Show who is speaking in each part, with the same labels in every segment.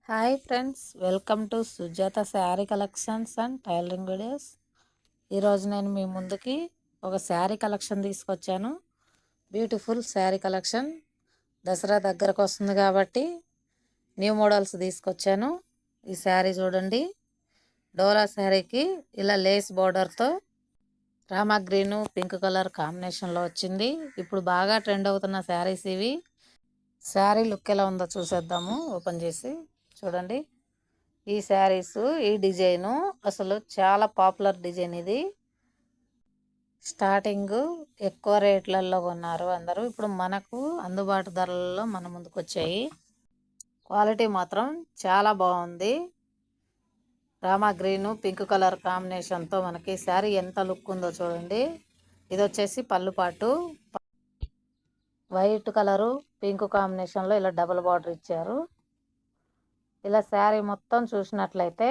Speaker 1: Hi friends, welcome to Sujatha sari collections and tailoring videos. ఈరోజు నేను మీ ముందుకి ఒక శారీ కలెక్షన్ తీసుకొచ్చాను. Beautiful sari collection. దసరా దగ్గరకు వస్తుంది కాబట్టి న్యూ మోడల్స్ తీసుకొచ్చాను. ఈ శారీ చూడండి, డోలా శారీకి ఇలా లేస్ బోర్డర్తో రామా గ్రీను పింక్ కలర్ కాంబినేషన్లో వచ్చింది. ఇప్పుడు బాగా ట్రెండ్ అవుతున్న శారీస్ ఇవి. శారీ లుక్ ఎలా ఉందో చూసేద్దాము. ఓపెన్ చేసి చూడండి. ఈ శారీస్, ఈ డిజైను అసలు చాలా పాపులర్ డిజైన్. ఇది స్టార్టింగ్ ఎక్కువ రేట్లలో కొన్నారు అందరూ. ఇప్పుడు మనకు అందుబాటు ధరలలో మన ముందుకు వచ్చాయి. క్వాలిటీ మాత్రం చాలా బాగుంది. రామా గ్రీను పింక్ కలర్ కాంబినేషన్తో మనకి శారీ ఎంత లుక్ ఉందో చూడండి. ఇది వచ్చేసి పళ్ళు పాటు. వైట్ కలరు పింక్ కాంబినేషన్లో ఇలా డబుల్ బార్డర్ ఇచ్చారు. ఇలా శారీ మొత్తం చూసినట్లయితే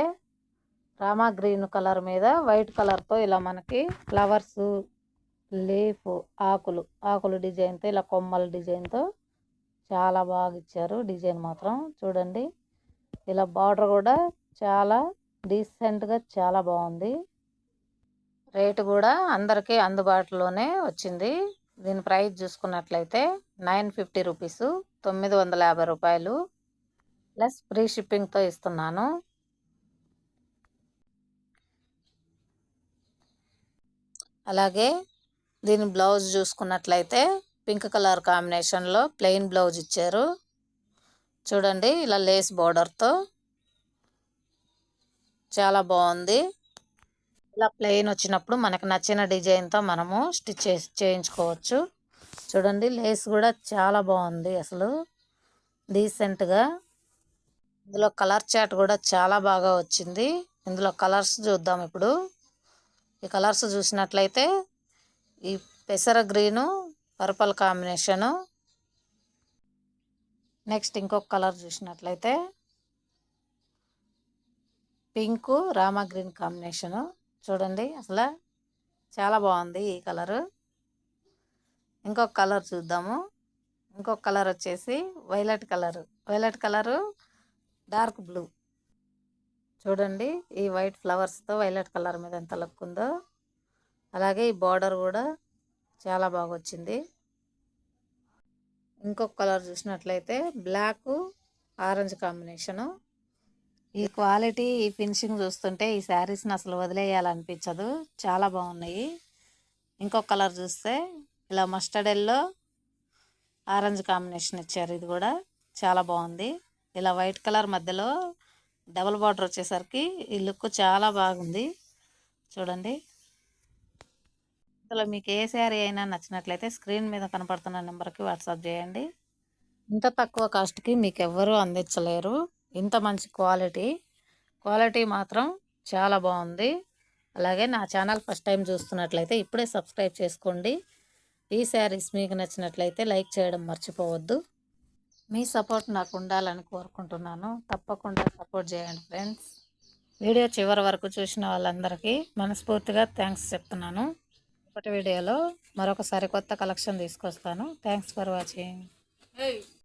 Speaker 1: రామా గ్రీన్ కలర్ మీద వైట్ కలర్తో ఇలా మనకి ఫ్లవర్స్, లీఫ్, ఆకులు డిజైన్తో, ఇలా కొమ్మల డిజైన్తో చాలా బాగా ఇచ్చారు. డిజైన్ మాత్రం చూడండి. ఇలా బార్డర్ కూడా చాలా డీసెంట్గా చాలా బాగుంది. రేటు కూడా అందరికీ అందుబాటులోనే వచ్చింది. దీని ప్రైస్ చూసుకున్నట్లయితే 950 రూపీస్, 950 రూపాయలు ప్లస్ ఫ్రీ షిప్పింగ్తో ఇస్తున్నాను. అలాగే దీని బ్లౌజ్ చూసుకున్నట్లయితే పింక్ కలర్ కాంబినేషన్లో ప్లెయిన్ బ్లౌజ్ ఇచ్చారు. చూడండి, ఇలా లేస్ బోర్డర్తో చాలా బాగుంది. ఇలా ప్లెయిన్ వచ్చినప్పుడు మనకు నచ్చిన డిజైన్తో మనము స్టిచ్ చేయించుకోవచ్చు. చూడండి, లేస్ కూడా చాలా బాగుంది. అసలు డీసెంట్గా. ఇందులో కలర్ చార్ట్ కూడా చాలా బాగా వచ్చింది. ఇందులో కలర్స్ చూద్దాం ఇప్పుడు. ఈ కలర్స్ చూసినట్లయితే ఈ పెసర గ్రీను పర్పల్ కాంబినేషను. నెక్స్ట్ ఇంకొక కలర్ చూసినట్లయితే పింకు రామా గ్రీన్ కాంబినేషను. చూడండి, అసలు చాలా బాగుంది ఈ కలరు. ఇంకొక కలర్ చూద్దాము. ఇంకొక కలర్ వచ్చేసి వైలెట్ కలరు డార్క్ బ్లూ. చూడండి, ఈ వైట్ ఫ్లవర్స్తో వైలెట్ కలర్ మీద ఎంత లుక్ ఉందో. అలాగే ఈ బార్డర్ కూడా చాలా బాగా వచ్చింది. ఇంకొక కలర్ చూసినట్లయితే బ్లాక్ ఆరెంజ్ కాంబినేషను. ఈ క్వాలిటీ, ఈ ఫినిషింగ్ చూస్తుంటే ఈ శారీస్ని అసలు వదిలేయాలనిపించదు. చాలా బాగున్నాయి. ఇంకొక కలర్ చూస్తే ఇలా మస్టర్డ్ ఎల్లో ఆరెంజ్ కాంబినేషన్ ఇచ్చారు. ఇది కూడా చాలా బాగుంది. ఇలా వైట్ కలర్ మధ్యలో డబుల్ బార్డర్ వచ్చేసరికి ఈ లుక్ చాలా బాగుంది. చూడండి, ఇందులో మీకు ఏ శారీ అయినా నచ్చినట్లయితే స్క్రీన్ మీద కనపడుతున్న నెంబర్కి వాట్సాప్ చేయండి. ఇంత తక్కువ కాస్ట్కి మీకు ఎవ్వరూ అందించలేరు. ఇంత మంచి క్వాలిటీ మాత్రం చాలా బాగుంది. అలాగే నా ఛానల్ ఫస్ట్ టైం చూస్తున్నట్లయితే ఇప్పుడే సబ్స్క్రైబ్ చేసుకోండి. ఈ శారీస్ మీకు నచ్చినట్లయితే లైక్ చేయడం మర్చిపోవద్దు. మీ సపోర్ట్ నాకు ఉండాలని కోరుకుంటున్నాను. తప్పకుండా సపోర్ట్ చేయండి ఫ్రెండ్స్. వీడియో చివరి వరకు చూసిన వాళ్ళందరికీ మనస్ఫూర్తిగా థ్యాంక్స్ చెప్తున్నాను. ఒకటి వీడియోలో మరొకసారి కొత్త కలెక్షన్ తీసుకొస్తాను. Thanks for watching.